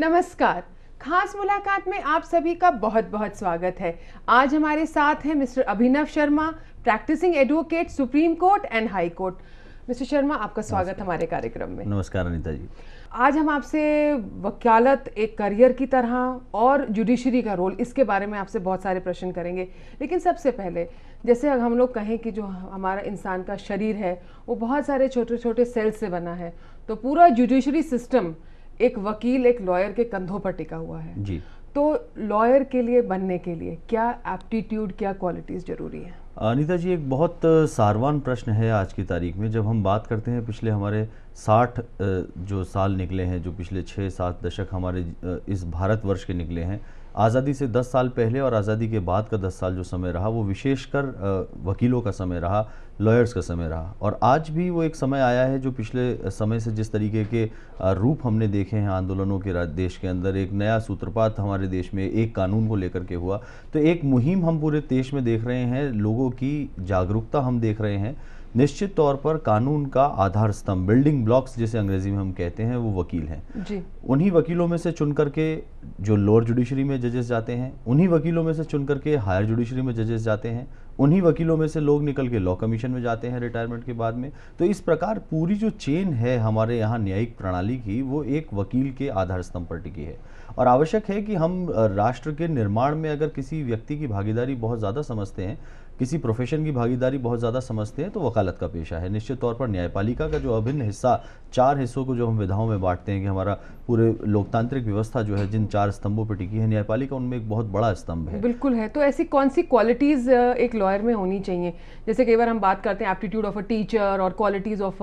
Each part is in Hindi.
नमस्कार। खास मुलाकात में आप सभी का बहुत बहुत स्वागत है। आज हमारे साथ हैं mister Abhinav Sharma, practising advocate, supreme court and high court. Mister Sharma, आपका स्वागत हमारे कार्यक्रम में। नमस्कार अनीता जी। आज हम आपसे वकालत एक करियर की तरह और जुडिशरी का रोल, इसके बारे में आपसे बहुत सारे प्रश्न करेंगे। लेकिन सबसे पहले, जैसे हम लोग कहें कि जो हमारा इंसान का शरीर है वो बहुत सारे छोटे छोटे सेल से बना है, तो पूरा जुडिशरी सिस्टम एक वकील, एक लॉयर के कंधों पर टिका हुआ है जी। तो लॉयर के लिए बनने के लिए क्या एप्टीट्यूड, क्या क्वालिटीज जरूरी है? अनीता जी, एक बहुत सारवान प्रश्न है आज की तारीख में। जब हम बात करते हैं पिछले हमारे 60 जो साल निकले हैं, जो पिछले 6-7 दशक हमारे इस भारतवर्ष के निकले हैं, आज़ादी से 10 साल पहले और आज़ादी के बाद का 10 साल जो समय रहा वो विशेषकर वकीलों का समय रहा, लॉयर्स का समय रहा। और आज भी वो एक समय आया है जो पिछले समय से जिस तरीके के रूप हमने देखे हैं आंदोलनों के देश के अंदर, एक नया सूत्रपात हमारे देश में एक कानून को लेकर के हुआ, तो एक मुहिम हम पूरे देश में देख रहे हैं, लोगों की जागरूकता हम देख रहे हैं। निश्चित तौर पर कानून का आधार स्तंभ, बिल्डिंग ब्लॉक्स जिसे अंग्रेजी में हम कहते हैं, वो वकील हैं जी। उन्हीं वकीलों में से चुन करके जो लोअर जुडिशरी में जजेस जाते हैं, उन्हीं वकीलों में से चुन करके हायर जुडिशरी में जजेस जाते हैं, उन्हीं वकीलों में से लोग निकल के लॉ कमीशन में जाते हैं रिटायरमेंट के बाद में। तो इस प्रकार पूरी जो चेन है हमारे यहाँ न्यायिक प्रणाली की, वो एक वकील के आधार स्तंभ पर टिकी है। और आवश्यक है कि हम राष्ट्र के निर्माण में अगर किसी व्यक्ति की भागीदारी बहुत ज़्यादा समझते हैं, किसी प्रोफेशन की भागीदारी बहुत ज़्यादा समझते हैं, तो वकालत का पेशा है। निश्चित तौर पर न्यायपालिका का जो अभिन्न हिस्सा, 4 हिस्सों को जो हम विधाओं में बांटते हैं कि हमारा पूरे लोकतांत्रिक व्यवस्था जो है जिन 4 स्तंभों पर टिकी है, न्यायपालिका उनमें एक बहुत बड़ा स्तंभ है। बिल्कुल है। तो ऐसी कौन सी क्वालिटीज एक लॉयर में होनी चाहिए? जैसे कई बार हम बात करते हैं एप्टीट्यूड ऑफ अ टीचर और क्वालिटीज ऑफ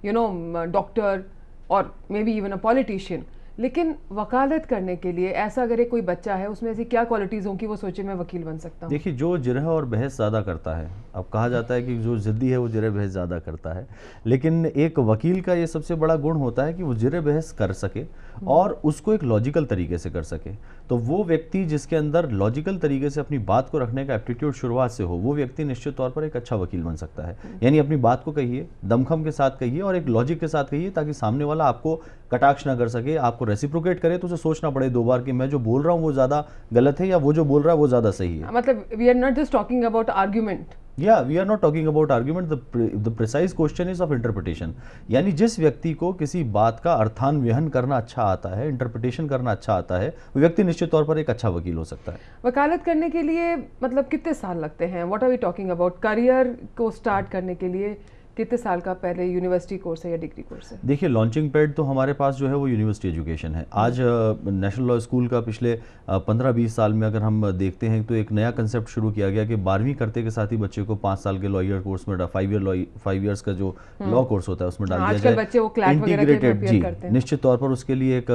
डॉक्टर और may be even a politician, लेकिन वकालत करने के लिए ऐसा अगर एक कोई बच्चा है, उसमें ऐसी क्या क्वालिटीज हों कि वो सोचे मैं वकील बन सकता हूँ? देखिए, जो जिरह और बहस ज़्यादा करता है, अब कहा जाता है कि जो ज़िद्दी है वो जिरह बहस ज़्यादा करता है, लेकिन एक वकील का ये सबसे बड़ा गुण होता है कि वो जिरह बहस कर सके और उसको एक लॉजिकल तरीके से कर सके। तो वो व्यक्ति जिसके अंदर लॉजिकल तरीके से अपनी बात को रखने का एप्टीट्यूड शुरुआत से हो, वो व्यक्ति निश्चित तौर पर एक अच्छा वकील बन सकता है। यानी अपनी बात को कहिए, दमखम के साथ कहिए और एक लॉजिक के साथ कहिए, ताकि सामने वाला आपको कटाक्ष ना कर सके, आपको रेसिप्रोकेट करे तो उसे सोचना पड़े 2 बार कि मैं जो बोल रहा हूँ वो ज़्यादा गलत है या वो जो बोल रहा है वो ज़्यादा सही है। मतलब we are not just talking about argument. Yeah, we are not talking about argument. The precise question is of interpretation. यानी जिस व्यक्ति को किसी बात का अर्थान्वयन करना अच्छा आता है, इंटरप्रिटेशन करना अच्छा आता है, वो व्यक्ति निश्चित तौर पर एक अच्छा वकील हो सकता है। वकालत करने के लिए मतलब कितने साल लगते हैं? What are we talking about? Career को स्टार्ट करने के लिए कितने साल का पहले यूनिवर्सिटी कोर्स है या डिग्री कोर्स है? देखिए, लॉन्चिंग पैड तो हमारे पास जो है वो यूनिवर्सिटी एजुकेशन है। आज नेशनल लॉ स्कूल का पिछले 15-20 साल में अगर हम देखते हैं तो एक नया कंसेप्ट शुरू किया गया कि 12वीं करते के साथ ही बच्चे को 5 साल के लॉयर कोर्स में 5 ईयर्स का जो लॉ कोर्स होता है उसमें डाल दिया जाए। बच्चे वो क्लैट वगैरह के प्रिपेयर करते हैं। निश्चित तौर पर उसके लिए एक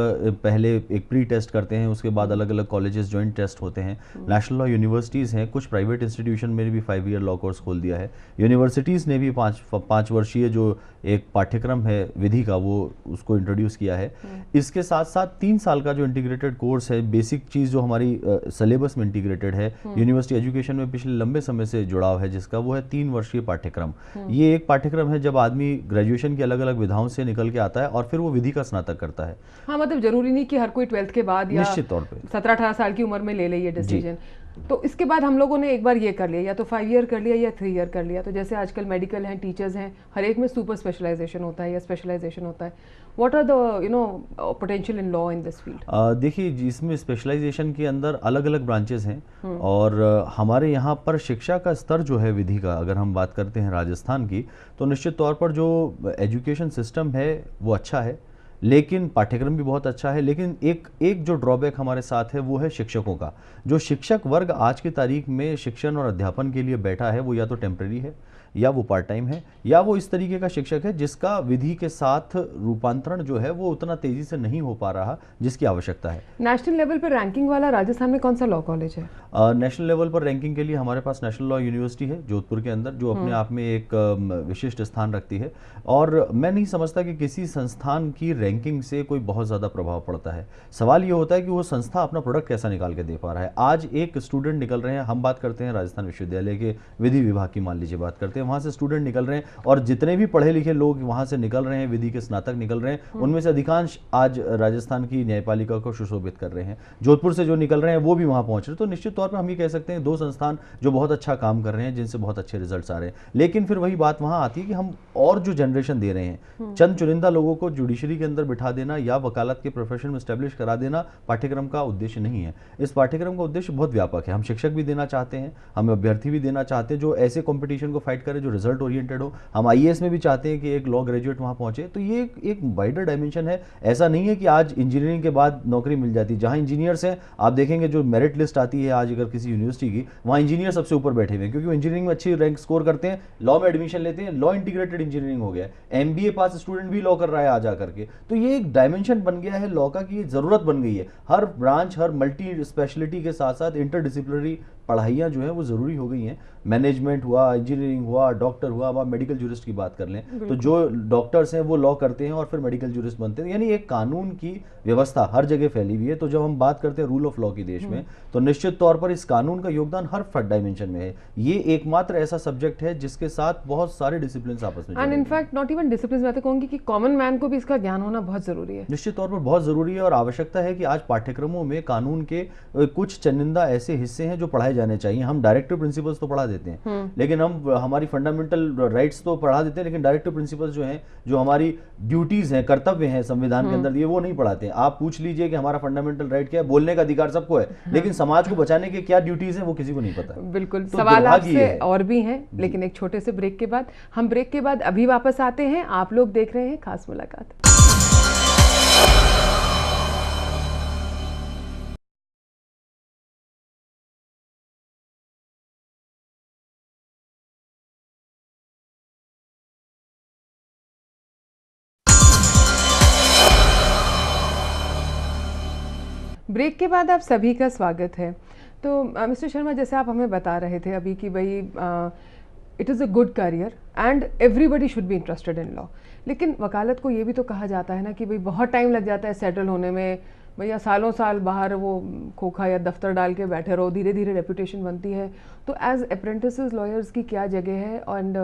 पहले एक प्री टेस्ट करते हैं, उसके बाद अलग अलग कॉलेजेस जॉइंट टेस्ट होते हैं। नेशनल लॉ यूनिवर्सिटीज़ हैं, कुछ प्राइवेट इंस्टीट्यूशन में भी 5 ईयर लॉ कोर्स खोल दिया है। यूनिवर्सिटीज़ ने भी 5 वर्षीय जो एक पाठ्यक्रम है विधि का, वो उसको इंट्रोड्यूस किया है। इसके साथ साथ 3 साल का जो इंटीग्रेटेड कोर्स है, बेसिक चीज़ जो हमारी सिलेबस में इंटीग्रेटेड है, यूनिवर्सिटी एजुकेशन में पिछले लंबे समय से जुड़ाव है जिसका, वो है 3 वर्षीय पाठ्यक्रम। ये एक पाठ्यक्रम है जब आदमी ग्रेजुएशन की अलग अलग विधाओं से निकल के आता है और फिर वो विधि का स्नातक करता है। हाँ, मतलब जरूरी नहीं कि हर कोई 12th के बाद या निश्चित तौर पर 17-18 साल की उम्र में ले ये डिसीजन। तो इसके बाद हम लोगों ने एक बार ये कर लिया, या तो 5 ईयर कर लिया या 3 ईयर कर लिया। तो जैसे आजकल मेडिकल हैं, टीचर्स हैं, हर एक में सुपर स्पेशलाइजेशन होता है या स्पेशलाइजेशन होता है। What are the potential in law in this field? देखिए, जिसमें स्पेशलाइजेशन के अंदर अलग अलग ब्रांचेस हैं और हमारे यहाँ पर शिक्षा का स्तर जो है विधि का, अगर हम बात करते हैं राजस्थान की, तो निश्चित तौर पर जो एजुकेशन सिस्टम है वो अच्छा है, लेकिन पाठ्यक्रम भी बहुत अच्छा है। लेकिन एक जो ड्रॉबैक हमारे साथ है वो है शिक्षकों का। जो शिक्षक वर्ग आज की तारीख में शिक्षण और अध्यापन के लिए बैठा है, वो या तो टेम्परेरी है, या वो पार्ट टाइम है, या वो इस तरीके का शिक्षक है जिसका विधि के साथ रूपांतरण जो है वो उतना तेजी से नहीं हो पा रहा जिसकी आवश्यकता है। नेशनल लेवल पर रैंकिंग वाला राजस्थान में कौन सा लॉ कॉलेज है? नेशनल लेवल पर रैंकिंग के लिए हमारे पास नेशनल लॉ यूनिवर्सिटी है जोधपुर के अंदर, जो अपने आप में एक विशिष्ट स्थान रखती है। और मैं नहीं समझता कि किसी संस्थान की रैंकिंग से कोई बहुत ज़्यादा प्रभाव पड़ता है। सवाल ये होता है कि वो संस्था अपना प्रोडक्ट कैसा निकाल के दे पा रहा है। आज एक स्टूडेंट निकल रहे हैं, हम बात करते हैं राजस्थान विश्वविद्यालय के विधि विभाग की, मान लीजिए बात करते हैं, हैं, वहाँ से स्टूडेंट निकल रहे हैं, और जितने भी पढ़े लिखे लोग वहाँ से निकल रहे हैं, विधि के स्नातक निकल रहे हैं, उनमें से अधिकांश आज राजस्थान की न्यायपालिका को सुशोभित कर रहे हैं। जोधपुर से जो निकल रहे हैं वो भी वहाँ पहुँच रहे हैं। तो निश्चित तौर पर हम ये कह सकते हैं 2 संस्थान जो बहुत अच्छा काम कर रहे हैं, जिनसे बहुत अच्छे रिजल्ट्स आ रहे हैं। लेकिन फिर वही बात वहाँ आती है कि हम और जो जनरेशन दे रहे हैं, चंद चुनिंदा लोगों को जुडिशरी के अंदर बिठा देना या वकालत के प्रोफेशन में एस्टेब्लिश करा देना पाठ्यक्रम का उद्देश्य नहीं है। इस पाठ्यक्रम का उद्देश्य बहुत व्यापक है। हम शिक्षक भी देना चाहते हैं, हम अभ्यर्थी भी देना चाहते हैं जो ऐसे कंपटीशन को फाइट करे, जो रिजल्ट ओरिएंटेड हो। हम आईएएस में भी चाहते हैं कि एक लॉ ग्रेजुएट वहाँ पहुंचे। तो ये एक वाइडर डायमेंशन है। ऐसा नहीं है कि आज इंजीनियरिंग के बाद नौकरी मिल जाती है। जहाँ इंजीनियर्स हैं, आप देखेंगे जो मेरिट लिस्ट आती है आज अगर किसी यूनिवर्सिटी की, वहाँ इंजीनियर सबसे ऊपर बैठे हुए हैं, क्योंकि वो इंजीनियरिंग में अच्छी रैंक स्कोर करते हैं, लॉ में एडमिशन लेते हैं, लॉ इंटीग्रेटेड इंजीनियरिंग हो गया है, एमबीए पास स्टूडेंट भी लॉ कर रहा है आ जा करके। तो ये एक डायमेंशन बन गया है लॉ का कि जरूरत बन गई है। हर ब्रांच, हर मल्टी स्पेशलिटी के साथ साथ इंटरडिसिप्लिनरी पढ़ाइयाँ जो हैं वो ज़रूरी हो गई हैं। मैनेजमेंट हुआ, इंजीनियरिंग हुआ, डॉक्टर हुआ, अब आप मेडिकल जूरिस्ट की बात कर लें तो जो डॉक्टर्स हैं वो लॉ करते हैं और फिर मेडिकल जूरिस्ट बनते हैं। यानी एक कानून की व्यवस्था हर जगह फैली हुई है। तो जब हम बात करते हैं रूल ऑफ लॉ की देश में, तो निश्चित तौर पर इस कानून का योगदान हर डायमेंशन में है। ये एकमात्र ऐसा सब्जेक्ट है जिसके साथ बहुत सारे डिसिप्लिन आपस में, and in fact not even discipline, मैं तो कहूँगी कि कॉमन मैन को भी इसका ज्ञान होना बहुत जरूरी है। निश्चित तौर पर बहुत जरूरी है और आवश्यकता है कि आज पाठ्यक्रमों में कानून के कुछ चुनिंदा ऐसे हिस्से हैं जो पढ़ाए जाने चाहिए। हम डायरेक्टिव प्रिंसिपल्स तो पढ़ा देते हैं, लेकिन हम हमारी फंडामेंटल राइट्स तो पढ़ा देते हैं, लेकिन डायरेक्टिव प्रिंसिपल्स जो हैं, जो हमारी ड्यूटीज हैं, कर्तव्य हैं संविधान के अंदर दिए, वो नहीं पढ़ाते हैं। आप पूछ लीजिए कि हमारा फंडामेंटल राइट क्या है, बोलने का अधिकार सबको है, लेकिन समाज को बचाने के क्या ड्यूटीज हैं वो किसी को नहीं पता। बिल्कुल, तो सवाल आपसे और भी हैं, लेकिन एक छोटे से ब्रेक के बाद, हम ब्रेक के बाद अभी वापस आते हैं। आप लोग देख रहे हैं खास मुलाकात। ब्रेक के बाद आप सभी का स्वागत है। तो मिस्टर शर्मा, जैसे आप हमें बता रहे थे अभी कि भाई it is a good career and everybody should be interested in law, लेकिन वकालत को ये भी तो कहा जाता है ना कि भाई बहुत टाइम लग जाता है सेटल होने में। भैया सालों साल बाहर वो खोखा या दफ्तर डाल के बैठे रहो, धीरे धीरे रेपुटेशन बनती है। तो एज अप्रेंटिसेस लॉयर्स की क्या जगह है, एंड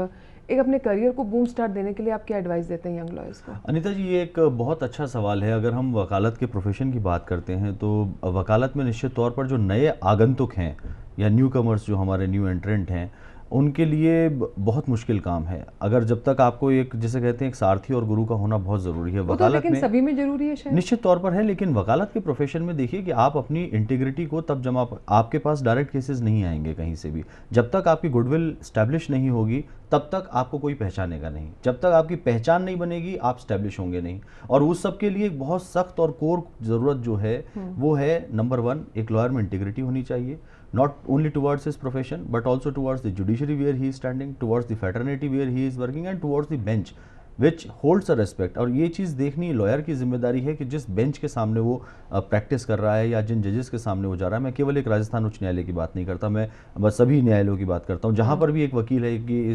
एक अपने करियर को बूम स्टार्ट देने के लिए आप क्या एडवाइस देते हैं यंग लॉयर्स को? अनीता जी, ये एक बहुत अच्छा सवाल है। अगर हम वकालत के प्रोफेशन की बात करते हैं तो वकालत में निश्चित तौर पर जो नए आगंतुक हैं या न्यू कमर्स, जो हमारे न्यू एंट्रेंट हैं, उनके लिए बहुत मुश्किल काम है। अगर जब तक आपको एक, जिसे कहते हैं, एक सारथी और गुरु का होना बहुत ज़रूरी है वकालत लेकिन में सभी में जरूरी है शायद। निश्चित तौर पर है, लेकिन वकालत के प्रोफेशन में देखिए कि आप अपनी इंटीग्रिटी को तब जमा, आपके पास डायरेक्ट केसेस नहीं आएंगे कहीं से भी। जब तक आपकी गुडविल स्टैब्लिश नहीं होगी तब तक आपको कोई पहचानेगा नहीं। जब तक आपकी पहचान नहीं बनेगी आप स्टैब्लिश होंगे नहीं। और उस सब के लिए एक बहुत सख्त और कोर ज़रूरत जो है वो है, नंबर 1, एक लॉयर में इंटीग्रिटी होनी चाहिए, not only towards his profession but also towards the judiciary where he is standing, towards the fraternity where he is working and towards the bench which holds a respect। और ये चीज़ देखनी लॉयर की जिम्मेदारी है कि जिस बेंच के सामने वो प्रैक्टिस कर रहा है या जिन जजेस के सामने वो जा रहा है। मैं केवल एक राजस्थान उच्च न्यायालय की बात नहीं करता, मैं बस सभी न्यायालयों की बात करता हूँ जहाँ पर भी एक वकील है,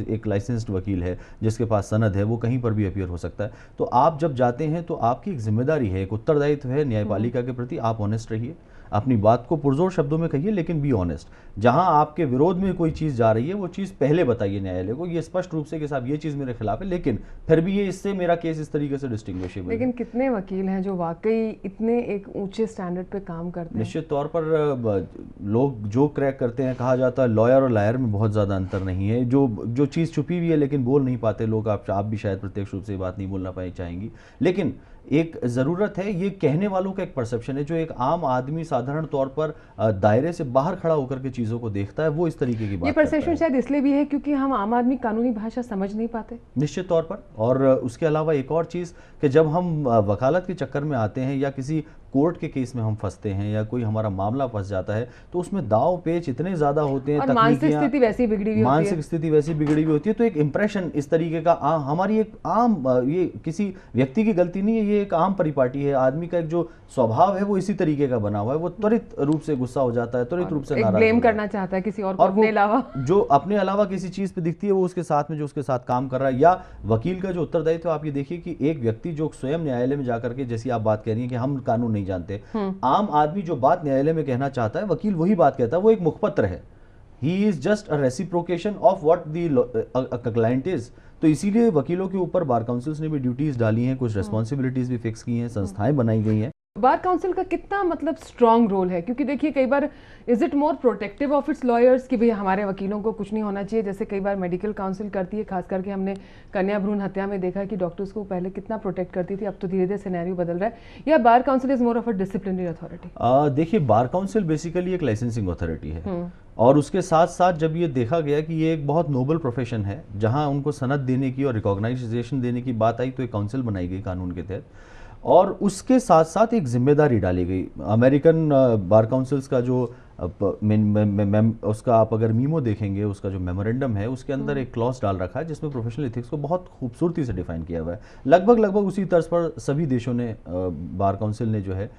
एक लाइसेंस्ड वकील है जिसके पास सनद है, वो कहीं पर भी अपीयर हो सकता है। तो आप जब जाते हैं तो आपकी एक जिम्मेदारी है, एक उत्तरदायित्व है न्यायपालिका के प्रति। आप ऑनेस्ट रहिए, अपनी बात को पुरजोर शब्दों में कहिए, लेकिन बी ऑनेस्ट। जहां आपके विरोध में कोई चीज़ जा रही है वो चीज़ पहले बताइए न्यायालय को, ये स्पष्ट रूप से कि साहब ये चीज़ मेरे खिलाफ है, लेकिन फिर भी ये इससे मेरा केस इस तरीके से डिस्टिंग्विशेबल है। लेकिन कितने वकील हैं जो वाकई इतने एक ऊंचे स्टैंडर्ड पे काम करते हैं? निश्चित तौर पर लोग जो क्रैक करते हैं, कहा जाता है लॉयर और लायर में बहुत ज़्यादा अंतर नहीं है। जो चीज़ छुपी हुई है लेकिन बोल नहीं पाते लोग, आप भी शायद प्रत्यक्ष रूप से बात नहीं बोलना पाए चाहेंगी, लेकिन एक ज़रूरत है, ये कहने वालों का एक परसेप्शन है। जो एक आम आदमी साधारण तौर पर दायरे से बाहर खड़ा होकर के चीज़ों को देखता है, वो इस तरीके की बात ये परसेप्शन शायद इसलिए भी है क्योंकि हम आम आदमी कानूनी भाषा समझ नहीं पाते। निश्चित तौर पर। और उसके अलावा एक और चीज़ कि जब हम वकालत के चक्कर में आते हैं या किसी कोर्ट के केस में हम फंसते हैं या कोई हमारा मामला फंस जाता है, तो उसमें दाव पेच इतने ज़्यादा होते हैं, और मानसिक स्थिति वैसी बिगड़ी हुई होती है। तो एक इंप्रेशन इस तरीके का हमारी एक आम, ये किसी व्यक्ति की गलती नहीं है, ये एक आम परिपाटी है। आदमी का एक जो स्वभाव है वो इसी तरीके का बना हुआ है, वो त्वरित रूप से गुस्सा हो जाता है, त्वरित रूप से नाराज ब्लेम करना चाहता है किसी और को अपने अलावा, जो अपने अलावा किसी चीज़ पे दिखती है वो उसके साथ में जो उसके साथ काम कर रहा है। या वकील का जो उत्तरदायित्व, आप ये देखिए कि एक व्यक्ति जो स्वयं न्यायालय में जाकर के, जैसी आप बात कह रही हैं कि हम कानून नहीं जानते, आम आदमी जो बात न्यायालय में कहना चाहता है, वकील वही बात कहता है, वो एक मुखपत्र है। He is just a reciprocation of what the client is. तो इसीलिए वकीलों के ऊपर बार काउंसिल्स ने भी ड्यूटीज डाली हैं, कुछ रिस्पॉन्सिबिलिटीज भी फिक्स की हैं, संस्थाएं बनाई गई हैं। बार काउंसिल का कितना मतलब स्ट्रांग रोल है, क्योंकि देखिए कई bar is it more protective of its lawyers कि भाई हमारे वकीलों को कुछ नहीं होना चाहिए, जैसे कई बार मेडिकल काउंसिल करती है, खास करके हमने कन्या भ्रूण हत्या में देखा कि डॉक्टर्स को पहले कितना प्रोटेक्ट करती थी, अब तो धीरे धीरे सिनेरियो बदल रहा है, या bar council is more of a disciplinary authority? देखिए, बार काउंसिल बेसिकली एक लाइसेंसिंग अथॉरिटी है, और उसके साथ साथ जब ये देखा गया कि ये एक बहुत नोबल प्रोफेशन है जहां उनको सनद देने की और रिकॉग्नाइजेशन देने की बात आई, तो एक काउंसिल बनाई गई कानून के तहत, और उसके साथ साथ एक जिम्मेदारी डाली गई। अमेरिकन बार काउंसिल्स का जो उसका आप अगर मीमो देखेंगे, उसका जो मेमोरेंडम है, उसके अंदर एक क्लॉज डाल रखा है जिसमें प्रोफेशनल एथिक्स को बहुत खूबसूरती से डिफाइन किया हुआ है। लगभग उसी तर्ज पर सभी देशों ने, बार काउंसिल ने जो है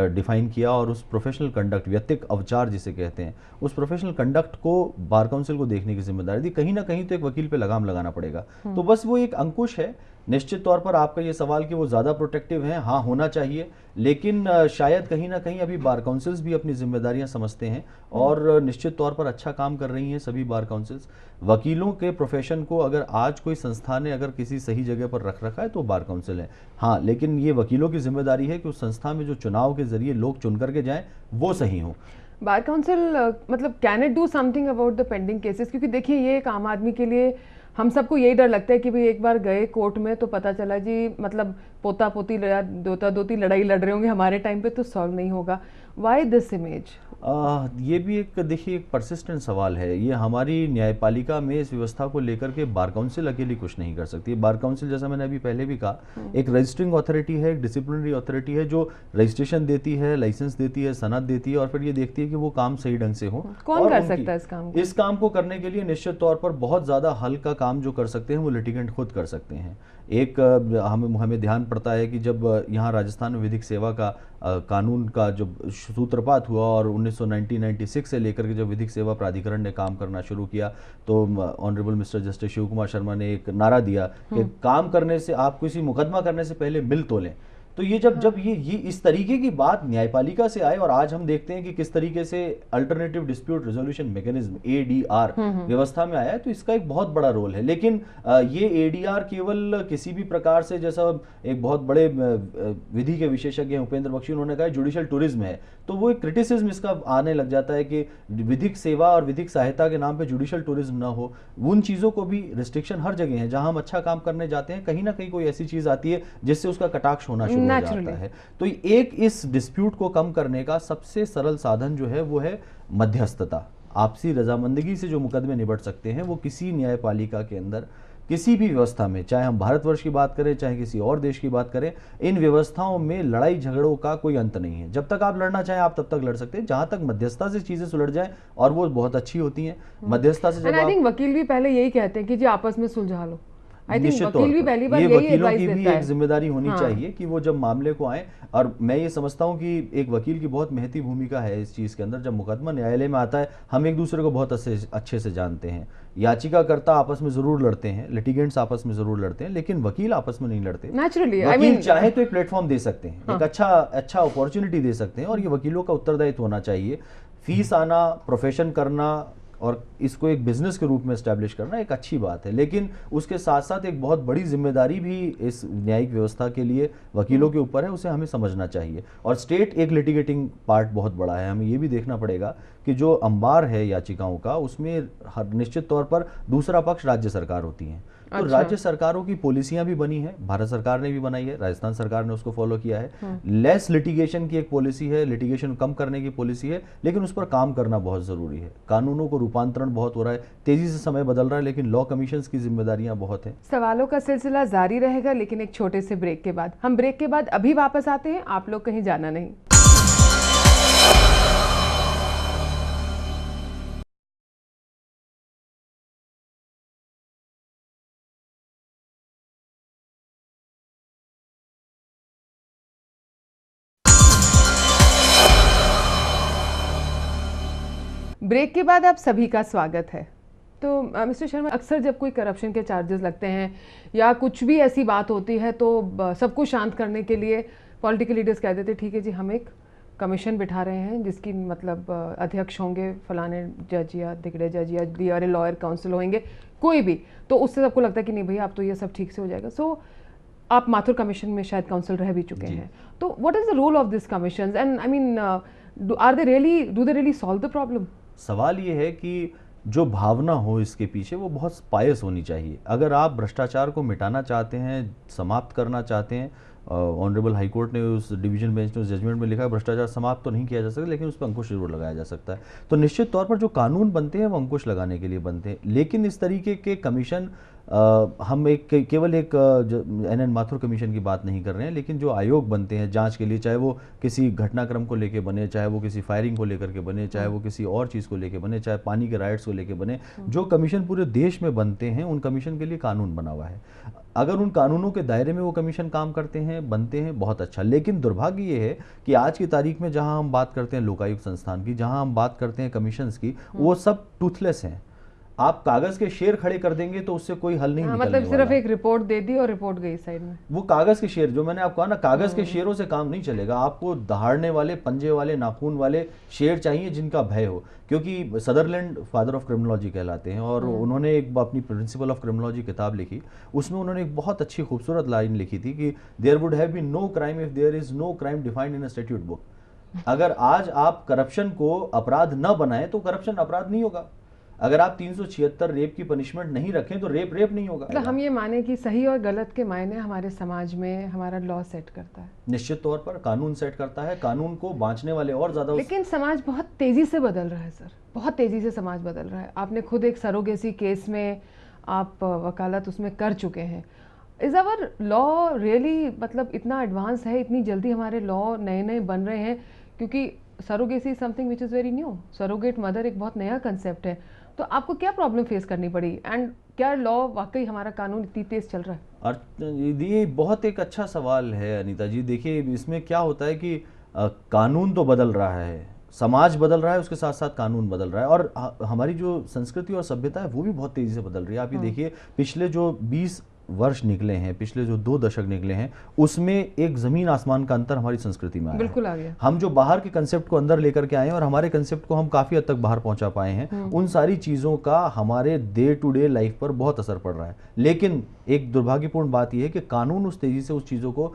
डिफाइन किया, और उस प्रोफेशनल कंडक्ट, व्यक्तिक अवचार जिसे कहते हैं, उस प्रोफेशनल कंडक्ट को बार काउंसिल को देखने की जिम्मेदारी दी। कहीं ना कहीं तो एक वकील पे लगाम लगाना पड़ेगा। तो बस वो एक अंकुश है। निश्चित तौर पर आपका ये सवाल कि वो ज़्यादा प्रोटेक्टिव हैं, हाँ होना चाहिए, लेकिन शायद कहीं ना कहीं अभी बार काउंसिल्स भी अपनी जिम्मेदारियां समझते हैं, और निश्चित तौर पर अच्छा काम कर रही हैं सभी बार काउंसिल्स। वकीलों के प्रोफेशन को अगर आज कोई संस्था ने अगर किसी सही जगह पर रख रखा है तो बार काउंसिल है। हाँ, लेकिन ये वकीलों की जिम्मेदारी है कि उस संस्था में जो चुनाव के जरिए लोग चुन करके जाएं वो सही हो। बार काउंसिल मतलब can it do something about the pending cases? क्योंकि देखिए ये एक आम आदमी के लिए, हम सबको यही डर लगता है कि भाई एक बार गए कोर्ट में तो पता चला जी मतलब पोता पोती या दोता दोती लड़ाई लड़ रहे होंगे, हमारे टाइम पे तो सॉल्व नहीं होगा। Why this image? ये भी एक, देखिए, एक परसिस्टेंट सवाल है। ये हमारी न्यायपालिका में इस व्यवस्था को लेकर के बार काउंसिल अकेली कुछ नहीं कर सकती। बार काउंसिल, जैसा मैंने अभी पहले भी कहा, एक रजिस्टरिंग अथॉरिटी है, एक डिसिप्लिनरी अथॉरिटी है, जो रजिस्ट्रेशन देती है, लाइसेंस देती है, सनद देती है, और फिर ये देखती है कि वो काम सही ढंग से हो। कौन कर सकता है इस काम को? इस काम को करने के लिए निश्चित तौर पर बहुत ज़्यादा हल्का काम जो कर सकते हैं वो लिटिगेंट खुद कर सकते हैं। एक हमें ध्यान पड़ता है कि जब यहाँ राजस्थान में विधिक सेवा का कानून का जब सूत्रपात हुआ, और 1996 से लेकर के जब विधिक सेवा प्राधिकरण ने काम करना शुरू किया, तो honourable mister justice Shiv Kumar Sharma ने एक नारा दिया कि काम करने से, आप किसी मुकदमा करने से पहले मिल तो लें। तो ये जब ये इस तरीके की बात न्यायपालिका से आए, और आज हम देखते हैं कि किस तरीके से alternative dispute resolution mechanism ADR व्यवस्था में आया है, तो इसका एक बहुत बड़ा रोल है। लेकिन ये ADR केवल किसी भी प्रकार से, जैसा एक बहुत बड़े विधि के विशेषज्ञ उपेंद्र बख्शी, उन्होंने कहा जुडिशियल टूरिज्म है, तो वो एक क्रिटिसिज्म इसका आने लग जाता है कि विधिक सेवा और विधिक सहायता के नाम पे जुडिशियल टूरिज्म ना हो। उन चीज़ों को भी रिस्ट्रिक्शन हर जगह है। जहां हम अच्छा काम करने जाते हैं, कहीं ना कहीं कोई ऐसी चीज़ आती है जिससे उसका कटाक्ष होना शुरू हो जाता है। तो एक इस डिस्प्यूट को कम करने का सबसे सरल साधन जो है वो है मध्यस्थता। आपसी रजामंदगी से जो मुकदमे निबट सकते हैं, वो किसी न्यायपालिका के अंदर, किसी भी व्यवस्था में, चाहे हम भारतवर्ष की बात करें, चाहे किसी और देश की बात करें, इन व्यवस्थाओं में लड़ाई झगड़ों का कोई अंत नहीं है। जब तक आप लड़ना चाहें आप तब तक लड़ सकते हैं, जहां तक मध्यस्थता से चीजें सुलझ जाएं, और वो बहुत अच्छी होती हैं। मध्यस्थता से आई थिंक वकील भी पहले यही कहते हैं कि जी आपस में सुलझा लो। निश्चित तौर पर ये वकीलों की भी एक जिम्मेदारी होनी चाहिए कि वो जब मामले को आए, और मैं ये समझता हूँ कि एक वकील की बहुत महती भूमिका है इस चीज़ के अंदर। जब मुकदमा न्यायालय में आता है, हम एक दूसरे को बहुत अच्छे से जानते हैं। याचिकाकर्ता आपस में जरूर लड़ते हैं, लिटिगेंट्स आपस में जरूर लड़ते हैं, लेकिन वकील आपस में नहीं लड़ते। नेचुरली वकील चाहे तो एक प्लेटफॉर्म दे सकते हैं, एक अच्छा अपॉर्चुनिटी दे सकते हैं, और ये वकीलों का उत्तरदायित्व होना चाहिए। फीस आना, प्रोफेशन करना, और इसको एक बिजनेस के रूप में एस्टैब्लिश करना एक अच्छी बात है, लेकिन उसके साथ साथ एक बहुत बड़ी जिम्मेदारी भी इस न्यायिक व्यवस्था के लिए वकीलों के ऊपर है, उसे हमें समझना चाहिए। और स्टेट एक लिटिगेटिंग पार्ट बहुत बड़ा है। हमें ये भी देखना पड़ेगा कि जो अंबार है याचिकाओं का, उसमें निश्चित तौर पर दूसरा पक्ष राज्य सरकार होती है। तो राज्य सरकारों की पॉलिसियां भी बनी है, भारत सरकार ने भी बनाई है, राजस्थान सरकार ने उसको फॉलो किया है। लेस लिटिगेशन की एक पॉलिसी है, लिटिगेशन कम करने की पॉलिसी है, लेकिन उस पर काम करना बहुत जरूरी है। कानूनों को रूपांतरण बहुत हो रहा है, तेजी से समय बदल रहा है, लेकिन लॉ कमीशंस की जिम्मेदारियां बहुत हैं। सवालों का सिलसिला जारी रहेगा, लेकिन एक छोटे से ब्रेक के बाद। हम ब्रेक के बाद अभी वापस आते हैं, आप लोग कहीं जाना नहीं। ब्रेक के बाद आप सभी का स्वागत है। तो मिस्टर शर्मा, अक्सर जब कोई करप्शन के चार्जेस लगते हैं या कुछ भी ऐसी बात होती है, तो सबको शांत करने के लिए पॉलिटिकल लीडर्स कह देते ठीक है जी, हम एक कमीशन बिठा रहे हैं जिसकी मतलब अध्यक्ष होंगे फलाने जज या तिगड़े जज या DRA लॉयर काउंसिल होंगे, कोई भी, तो उससे सबको लगता है कि नहीं भैया आप तो ये सब ठीक से हो जाएगा। सो आप माथुर कमीशन में शायद काउंसिल रह भी चुके हैं, तो what is the role of this commission and I mean are they really do they really solve the problem? सवाल ये है कि जो भावना हो इसके पीछे वो बहुत पायस होनी चाहिए। अगर आप भ्रष्टाचार को मिटाना चाहते हैं, समाप्त करना चाहते हैं, ऑनरेबल हाई कोर्ट ने उस डिवीजन बेंच ने उस जजमेंट में लिखा है भ्रष्टाचार समाप्त तो नहीं किया जा सकता लेकिन उस पर अंकुश जरूर लगाया जा सकता है। तो निश्चित तौर पर जो कानून बनते हैं वो अंकुश लगाने के लिए बनते हैं, लेकिन इस तरीके के कमीशन हम केवल एक NN माथुर कमीशन की बात नहीं कर रहे हैं, लेकिन जो आयोग बनते हैं जांच के लिए, चाहे वो किसी घटनाक्रम को लेके बने, चाहे वो किसी फायरिंग को लेकर के बने, चाहे वो किसी और चीज़ को लेके बने, चाहे पानी के राइट्स को लेके बने, जो कमीशन पूरे देश में बनते हैं उन कमीशन के लिए कानून बना हुआ है। अगर उन कानूनों के दायरे में वो कमीशन काम करते हैं, बनते हैं, बहुत अच्छा। लेकिन दुर्भाग्य ये है कि आज की तारीख में जहां हम बात करते हैं लोकायुक्त संस्थान की, जहां हम बात करते हैं कमीशंस की, वो सब टूथलेस हैं। आप कागज के शेर खड़े कर देंगे तो उससे कोई हल नहीं निकलने मतलब सिर्फ वाला। एक रिपोर्ट दे दी और रिपोर्ट गई साइड में। वो कागज के शेर, जो मैंने आपको कहा ना, कागज के शेरों से काम नहीं चलेगा। आपको दहाड़ने वाले, पंजे वाले, नाखून वाले शेर चाहिए जिनका भय हो, क्योंकि सदरलैंड फादर ऑफ क्रिमिनोलॉजी कहलाते हैं और उन्होंने एक अपनी प्रिंसिपल ऑफ क्रिमिनोलॉजी किताब लिखी, उसमें उन्होंने एक बहुत अच्छी खूबसूरत लाइन लिखी थी कि there would have been no crime if there is no crime defined in a statute book. अगर आज आप करप्शन को अपराध न बनाए तो करप्शन अपराध नहीं होगा। अगर आप 376 रेप की पनिशमेंट नहीं रखें तो रेप नहीं होगा। मतलब हम ये माने कि सही और गलत के मायने हमारे समाज में हमारा लॉ सेट करता है, निश्चित तौर पर कानून सेट करता है, कानून को बांचने वाले और ज्यादा लेकिन समाज बहुत तेजी से बदल रहा है सर, बहुत तेजी से समाज बदल रहा है। आपने खुद एक सरोगेसी केस में आप वकालत उसमें कर चुके हैं। इज आवर लॉ रियली मतलब इतना एडवांस है, इतनी जल्दी हमारे लॉ नए नए बन रहे हैं? क्योंकि surrogacy something which is very new, surrogate mother एक बहुत नया कंसेप्ट है। तो आपको क्या प्रॉब्लम फेस करनी पड़ी एंड क्या लॉ वाकई हमारा कानून इतनी तेज चल रहा है? और ये बहुत एक अच्छा सवाल है अनीता जी। देखिए इसमें क्या होता है कि कानून तो बदल रहा है, समाज बदल रहा है, उसके साथ साथ कानून बदल रहा है, और हमारी जो संस्कृति और सभ्यता है वो भी बहुत तेजी से बदल रही है। आप ये देखिए पिछले जो 20 वर्ष निकले हैं, पिछले जो 2 दशक निकले हैं, उसमें एक जमीन आसमान का अंतर हमारी संस्कृति में आया बिल्कुल आ गया। हम जो बाहर के कंसेप्ट को अंदर लेकर के आए हैं और हमारे कंसेप्ट को हम काफी हद तक बाहर पहुंचा पाए हैं, उन सारी चीजों का हमारे डे टू डे लाइफ पर बहुत असर पड़ रहा है। लेकिन एक दुर्भाग्यपूर्ण बात यह है कि कानून उस तेजी से उस चीजों को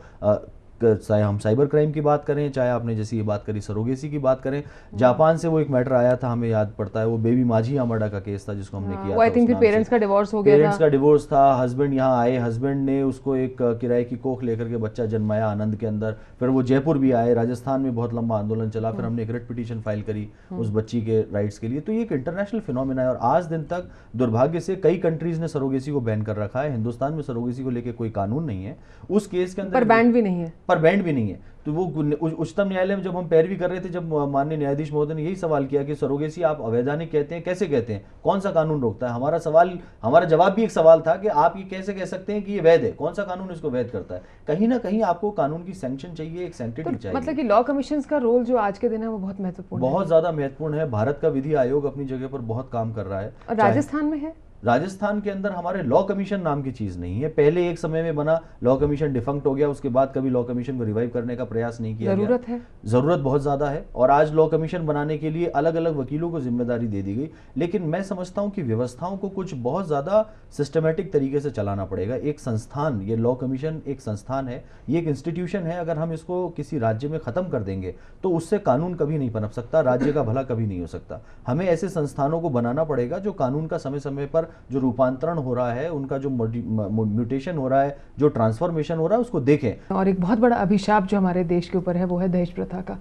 चाहे हम साइबर क्राइम की बात करें, चाहे आपने जैसी ये बात करी सरोगेसी की बात करें, जापान से वो एक मैटर आया था, हमें याद पड़ता है, वो बेबी माझी यामाडा का केस था जिसको हमने किया था। आई थिंक पेरेंट्स का डिवोर्स हो गया था। पेरेंट्स का डिवोर्स था, हस्बैंड यहाँ आए, हस्बैंड ने उसको एक किराए की कोख लेकर के बच्चा जन्माया आनंद के अंदर। फिर वो जयपुर भी आए, राजस्थान में बहुत लंबा आंदोलन चला, फिर हमने एक रिट पिटीशन फाइल करी उस बच्ची के राइट्स के लिए। तो ये एक इंटरनेशनल फिनोमिना है और आज दिन तक दुर्भाग्य से कई कंट्रीज ने सरोगेसी को बैन कर रखा है। हिंदुस्तान में सरोगेसी को लेकर कोई कानून नहीं है। उस केस के अंदर पर बैंड भी नहीं है। तो वो उच्चतम न्यायालय में जब हम पैरवी कर रहे थे, जब माननीय न्यायाधीश महोदय ने यही सवाल किया कि सरोगेसी आप अवैधानिक कहते हैं, कैसे कहते हैं, कौन सा कानून रोकता है? हमारा जवाब भी एक सवाल था कि आप ये कैसे कह सकते हैं कि ये वैध है, कौन सा कानून इसको वैध करता है? कहीं ना कहीं आपको कानून की सैंक्शन चाहिए, एक सैंक्टिटी चाहिए। मतलब कि लॉ कमीशन का रोल जो आज के दिन है वो बहुत महत्वपूर्ण है, बहुत ज्यादा महत्वपूर्ण है। भारत का विधि आयोग अपनी जगह पर बहुत काम कर रहा है। और राजस्थान में है, राजस्थान के अंदर हमारे लॉ कमीशन नाम की चीज नहीं है। पहले एक समय में बना, लॉ कमीशन डिफंक्ट हो गया, उसके बाद कभी लॉ कमीशन को रिवाइव करने का प्रयास नहीं किया गया। जरूरत बहुत ज्यादा है और आज लॉ कमीशन बनाने के लिए अलग अलग वकीलों को जिम्मेदारी दे दी गई। लेकिन मैं समझता हूं कि व्यवस्थाओं को कुछ बहुत ज्यादा सिस्टमेटिक तरीके से चलाना पड़ेगा। एक संस्थान, ये लॉ कमीशन एक संस्थान है, ये एक इंस्टीट्यूशन है। अगर हम इसको किसी राज्य में खत्म कर देंगे तो उससे कानून कभी नहीं पनप सकता, राज्य का भला कभी नहीं हो सकता। हमें ऐसे संस्थानों को बनाना पड़ेगा जो कानून का समय समय पर जो रूपांतरण हो रहा है, उनका जो म्यूटेशन हो रहा है, जो ट्रांसफॉर्मेशन हो रहा है, उसको देखें। और एक बहुत बड़ा अभिशाप जो हमारे देश के ऊपर है वो है दहेज प्रथा का।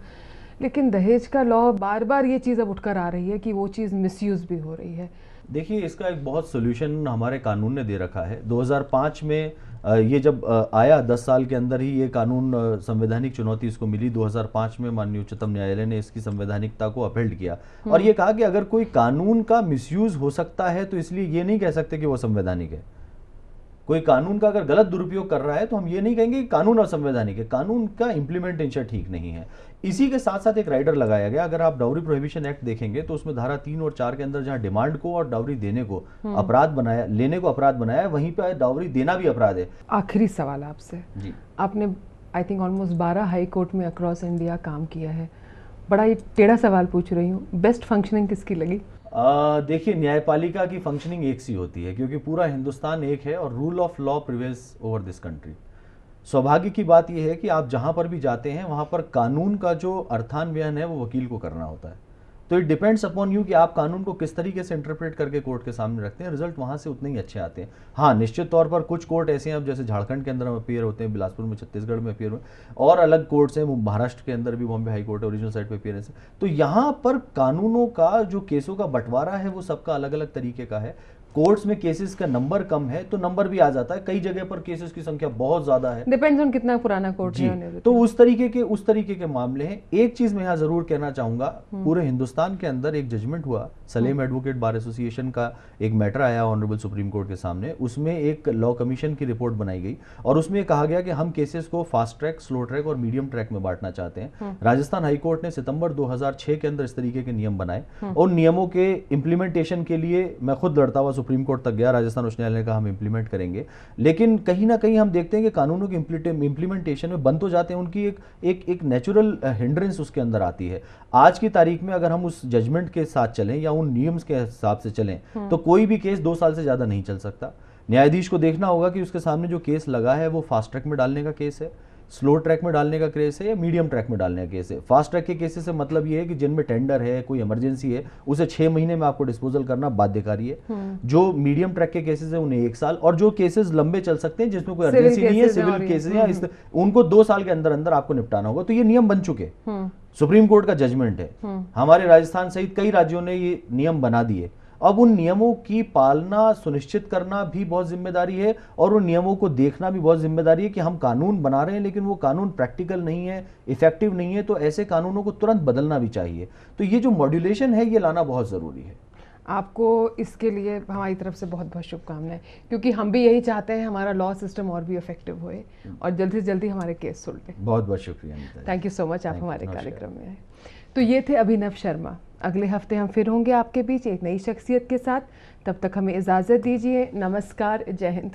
लेकिन दहेज का लॉ बार बार ये चीज़ अब उठकर आ रही है कि वो चीज़ मिसयूज भी हो रही है। देखिए इसका एक बहुत सोल्यूशन हमारे कानून ने दे रखा है। 2005 में ये जब आया, 10 साल के अंदर ही ये कानून संवैधानिक चुनौती इसको मिली। 2005 में माननीय उच्चतम न्यायालय ने इसकी संवैधानिकता को अपहेल्ड किया और ये कहा कि अगर कोई कानून का मिसयूज हो सकता है तो इसलिए ये नहीं कह सकते कि वो संवैधानिक है। कोई कानून का अगर गलत दुरुपयोग कर रहा है तो हम ये नहीं कहेंगे कि कानून असंवैधानिक है, कानून का इंप्लीमेंटेशन ठीक नहीं है। इसी के साथ साथ एक राइडर लगाया गया। अगर आप डाउरी प्रोहिबिशन एक्ट देखेंगे तो उसमें धारा 3 और 4 के अंदर जहां डिमांड को और डाउरी देने को अपराध बनाया, लेने को अपराध बनाया है, वहीं पे डाउरी देना भी अपराध है। आखिरी सवाल आपसे जी, आपने I think almost 12 high court में अक्रॉस इंडिया काम किया है, बड़ा ही टेढ़ा सवाल पूछ रही हूँ, बेस्ट फंक्शनिंग किसकी लगी? देखिए, न्यायपालिका की फंक्शनिंग एक सी होती है क्योंकि पूरा हिंदुस्तान एक है और rule of law prevails over this country. सौभाग्य की बात यह है कि आप जहां पर भी जाते हैं वहां पर कानून का जो अर्थान्वयन है वो वकील को करना होता है। तो इट डिपेंड्स अपॉन यू कि आप कानून को किस तरीके से इंटरप्रेट करके कोर्ट के सामने रखते हैं, रिजल्ट वहां से उतने ही अच्छे आते हैं। हाँ, निश्चित तौर पर कुछ कोर्ट ऐसे हैं, अब जैसे झारखंड के अंदर हम अपियर होते हैं, बिलासपुर में, छत्तीसगढ़ में अपियर हुए, और अलग कोर्ट्स हैं, महाराष्ट्र के अंदर भी बॉम्बे हाई कोर्ट है, ओरिजिनल साइड पे अपियरेंस है। तो यहाँ पर कानूनों का जो केसों का बंटवारा है वो सबका अलग अलग तरीके का है। कोर्ट्स में केसेस का नंबर कम है तो नंबर भी आ जाता है, कई जगह पर केसेस की संख्या बहुत ज्यादा है, डिपेंड्स ऑन कितना पुराना कोर्ट है। तो उस तरीके के मामले हैं। एक चीज मैं यहाँ जरूर कहना चाहूंगा, पूरे हिंदुस्तान के अंदर एक जजमेंट हुआ, सलेम एडवोकेट बार एसोसिएशन का एक मैटर आया ऑनरेबल सुप्रीम कोर्ट के सामने। उसमें एक लॉ कमीशन की रिपोर्ट बनाई गई और उसमें कहा गया कि हम केसेस को फास्ट ट्रैक, स्लो ट्रैक और मीडियम ट्रैक में बांटना चाहते हैं। राजस्थान हाईकोर्ट ने सितंबर 2006 के अंदर इस तरीके के नियम बनाए और नियमों के इंप्लीमेंटेशन के लिए मैं खुद लड़ता हुआ सुप्रीम कोर्ट तक गया, राजस्थान उच्च न्यायालय ने कहा हम इंप्लीमेंट करेंगे, लेकिन कहीं ना कहीं हम देखते हैं कि कानूनों के इंप्लीमेंटेशन में बन तो जाते हैं, उनकी एक नेचुरल हिंड्रेंस उसके अंदर आती है। आज की तारीख में अगर हम उस जजमेंट के साथ चलें या उन नियम्स के हिसाब से चलें तो कोई भी केस 2 साल से ज्यादा नहीं चल सकता। न्यायाधीश को देखना होगा कि उसके सामने जो केस लगा है वो फास्ट ट्रैक में डालने का केस है, स्लो ट्रैक में डालने का केस है या मीडियम ट्रैक में डालने का केस है। फास्ट ट्रैक के केसेस से मतलब ये है कि जिनमें टेंडर है, कोई इमरजेंसी है, उसे 6 महीने में आपको डिस्पोजल करना बाध्यकारी है। जो मीडियम ट्रैक के केसेस है उन्हें 1 साल, और जो केसेस लंबे चल सकते हैं जिसमें कोई अर्जेंसी नहीं है, सिविल केसेस है, उनको 2 साल के अंदर अंदर आपको निपटाना होगा। तो ये नियम बन चुके, सुप्रीम कोर्ट का जजमेंट है, हमारे राजस्थान सहित कई राज्यों ने ये नियम बना दिए। अब उन नियमों की पालना सुनिश्चित करना भी बहुत जिम्मेदारी है और उन नियमों को देखना भी बहुत जिम्मेदारी है कि हम कानून बना रहे हैं लेकिन वो कानून प्रैक्टिकल नहीं है, इफेक्टिव नहीं है, तो ऐसे कानूनों को तुरंत बदलना भी चाहिए। तो ये जो मॉड्यूलेशन है ये लाना बहुत ज़रूरी है। आपको इसके लिए हमारी तरफ से बहुत बहुत शुभकामनाएं, क्योंकि हम भी यही चाहते हैं हमारा लॉ सिस्टम और भी इफेक्टिव होए और जल्दी से जल्दी हमारे केस सुलझे। बहुत बहुत शुक्रिया। थैंक यू सो मच, आप हमारे कार्यक्रम में आए। तो ये थे अभिनव शर्मा। अगले हफ्ते हम फिर होंगे आपके बीच एक नई शख्सियत के साथ। तब तक हमें इजाज़त दीजिए। नमस्कार, जय हिंद।